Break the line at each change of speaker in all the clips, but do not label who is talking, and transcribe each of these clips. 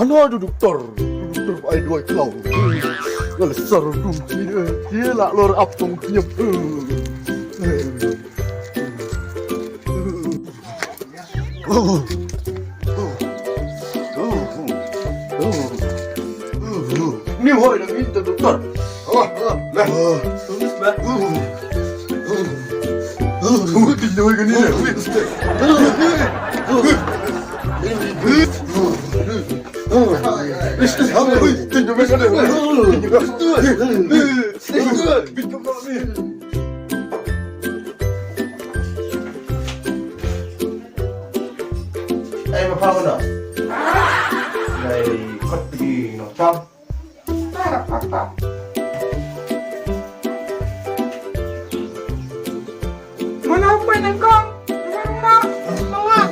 Hana doktor ai doi kau. Kalau seru tu dia lah lor up tong tiap. Ni hoi dah minta doktor. Lah. Tulis bah. Tinggal kan ni. Em apa benda? Này khất gì nó trong?
Mana apa yang kau? Mana?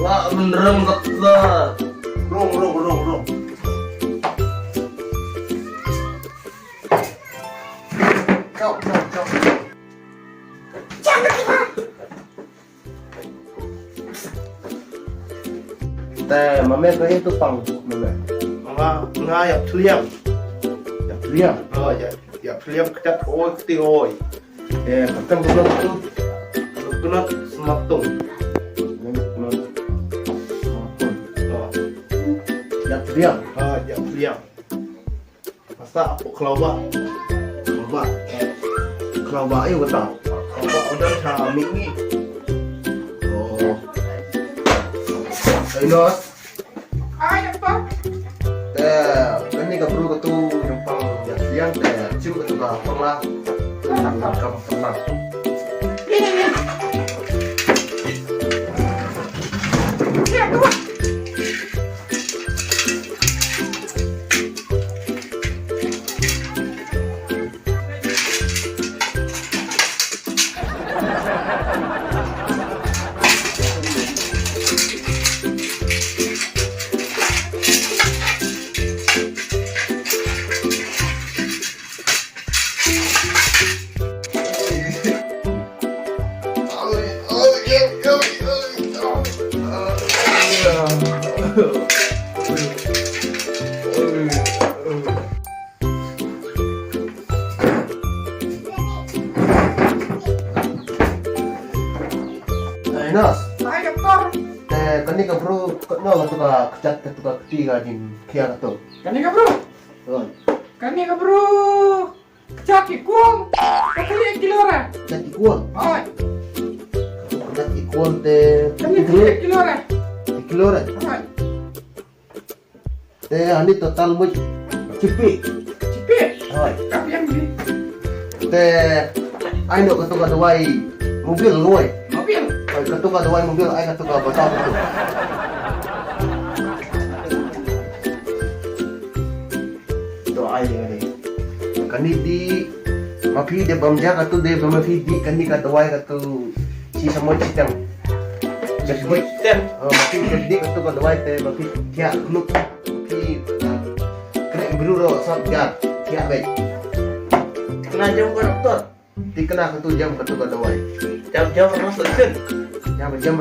Wah, beneran dokter.
Rong. Kau.
Teh, mama kaya itu pang, mama.
Mama ngayap liam.
Liam.
Oh ya liam ketat oi keti oi.
Katang belum tu.
Kena sematung.
Liam.
Ya liam. Masa apa kelawak?
Kelabak ayo kata.
Kelawak udah kami ni.
Oh. Inos.
Ay, apa?
Kan ni kapru katu rempang yang teh cium katu ka pernah. Kamu pernah.
Ini. Ya, tu.
Inos.
Ay, doktor.
Kan ni kapru no katu ka kecat katu ka ketiga di kia katu.
Kani ka bro?
Oh.
Kani ka bro? Caki kuang. Kali kilora.
Kecat ikuan.
Ay,
Kecat ikuan teh.
kani kilora.
Kilora.
Ay,
Ani total mu cipi.
cipi.
Hai.
Tapi yang di
Ai no katu ka dawai mobil luai.
mobil.
Ai katu ka dawai mobil ai katu ka batau tu. Doa ini. Kani di mafi de bamja katu de bamafi di kani ka dawai katu si semua citang. Jadi mafi jadi katu ka dawai te mafi kia klub mafi kena beruro sabjar kia baik.
Kena jam ke doktor?
Dikena katu jam katu ka dawai.
Jam orang sesen.
Jam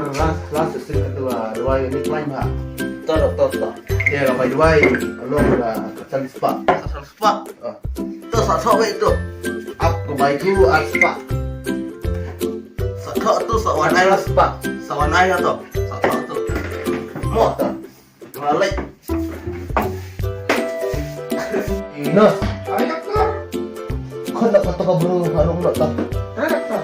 kelas sesuai ketua dawai ini klaim ha.
Doktor.
Ya kalau dawai kalau udah kacang spa.
Asal spa.
Ah.
Tu satu itu.
Aku baik tu spa.
Satu tu sawan air spa. Sawan air tu. Satu tu. Mau
tak?
balik.
Inas,
Ay, doktor.
kau nak kata kau bro harung nak tak?
Ay, doktor.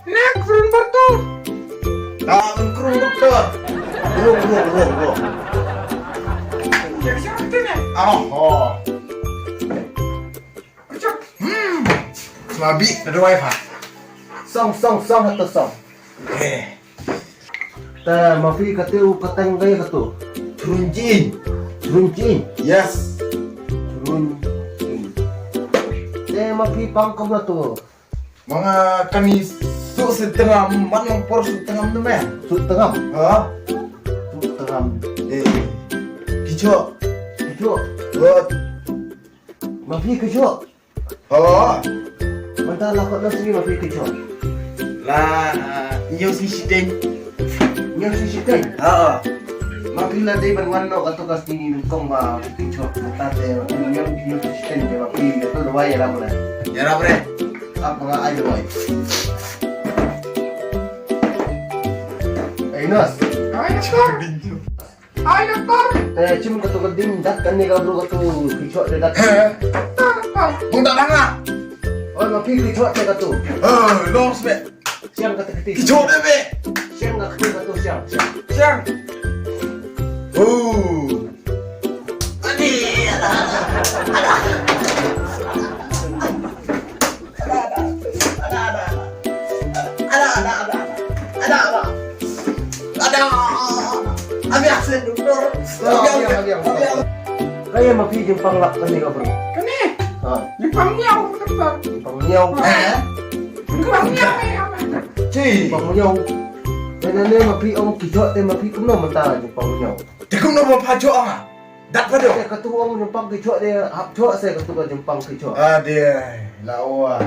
Nak turun batu.
Tangan kru doktor. Bro.
Ya, siapa ni?
Oh.
Kecak.
Semabi ada wifi.
Song atau song? Ta mafi kata katang gaya kata.
Runcin.
Runcin.
Yes.
Mapi pangkam na to.
Mga kani su setengah manong por setengah tu meh.
Sut tengam.
Ha?
Sut tengam.
Kicho.
Kejo.
Buat.
Mapi kejo.
Ha.
Mantap lah kau nasi mapi kejo.
La nyo si siteng.
Yang si sitai.
Ha.
Mapi lah day berwarna atau kas ni kong ma kejo. Mantap deh. Yang si sitai deh mapi itu dua ya lah mana.
Ya lah bre.
Apa nggak ayo boy. Nos.
Ay, doktor. Ay, doktor.
Cim katu keding dat kan ni kalau katu kejo deh dat.
Doktor, doktor.
Mung tak nanga.
Oh mapi kejo deh katu.
Los be.
Siang kata ketik.
Kicho deh be.
Siang nggak ketik katu siang.
Siang. Ani. Abi aksen doktor.
Kaya mapi jempang lak kan ni kau bro.
Kani,
Ha.
lipang niyaw, doktor.
Pangyau.
Lipang niyaw ay apa?
Cih.
Pangyau. Dan ni mapi om kijot te mapi kumno mentah jempang nyau.
Dekum no mau pajo ah. Dat pado.
Saya katu om jempang kijot dia hap jok saya katu jempang kijot.
Ade, lawa.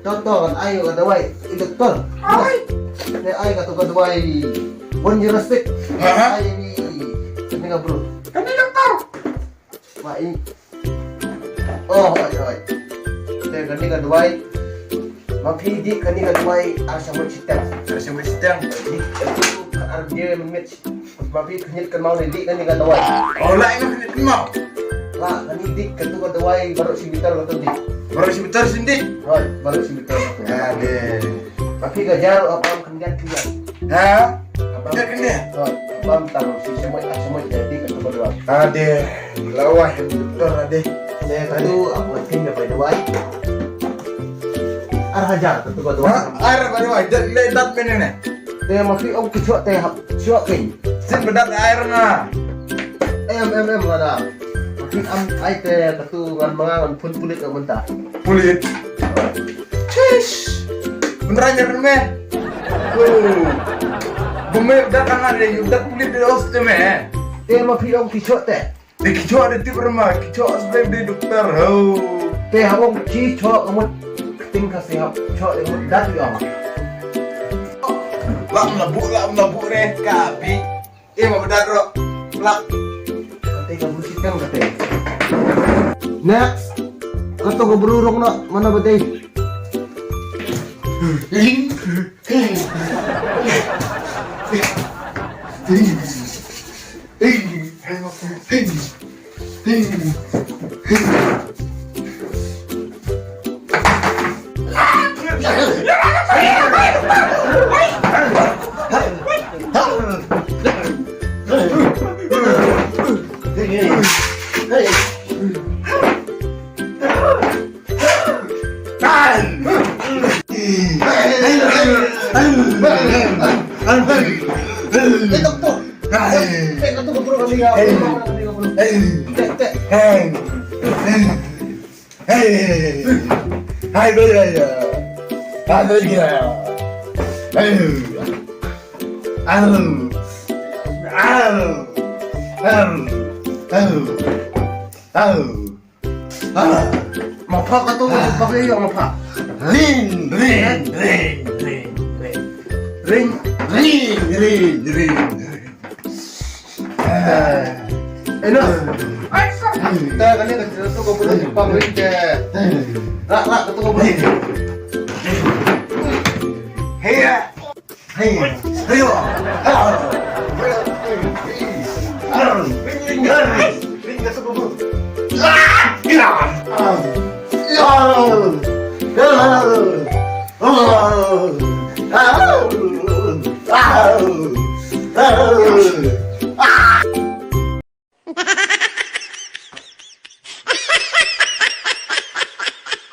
Tonton ayo kata wai doktor.
Ay,
Ni ay katu wai 1 year respect.
Ha?
Ay ni kami ka bro.
kani, doktor.
Mai. Oh, ay. Te kani ka duai. Mapi di kani ka duai asa mo citang.
Saya mau sedang.
Di itu ardia match. Mapi kanyit kan mau di kani ka duai.
Oh, lah ini kena mau.
Lah kani di katu ka duai baru si bitar katu di.
Baru sebentar sini.
Right, baru si bitar katu.
Ade.
Mapi ka jaro apa kendian juga.
Ha? Dia kena.
Right, abang tahu si semua jadi katu ka duai.
Ade, lawa doktor ade.
Saya katu apa tim dapat duai. Hajar katu ka duai.
Air baru aja ledat menene.
Dia mapi om kicok teh hap syok king.
Sin bedat air na.
Ada. Mapi am ai teh katu ngan mangan pun kulit ke mentah.
Kulit. Cish. Beneran nyeren meh. Bumi udah kan ada udah kulit di os tu meh.
Dia mapi om kicok teh.
Di kicu ada ti berma, kicu sebagai dokter. Oh.
Teh abang kicok kamu keting kasih hap syok yang dat yo.
Lah melabu re kabi. Mau bedat ro. Lah.
Kata kamu sistem kata. Next. Kata kau berurung nak mana betul? Doktor. Kata kau berurung kami kau.
Hai belajar. Ada dia.
Mapa kata kau pakai yang mapa.
Ring.
Enak.
Ay, sir.
Kita kan ni kata tu kau boleh jumpa ring ke. Rak kata kau boleh.
Hey. Ayo.
Ring kata kau boleh. Ah!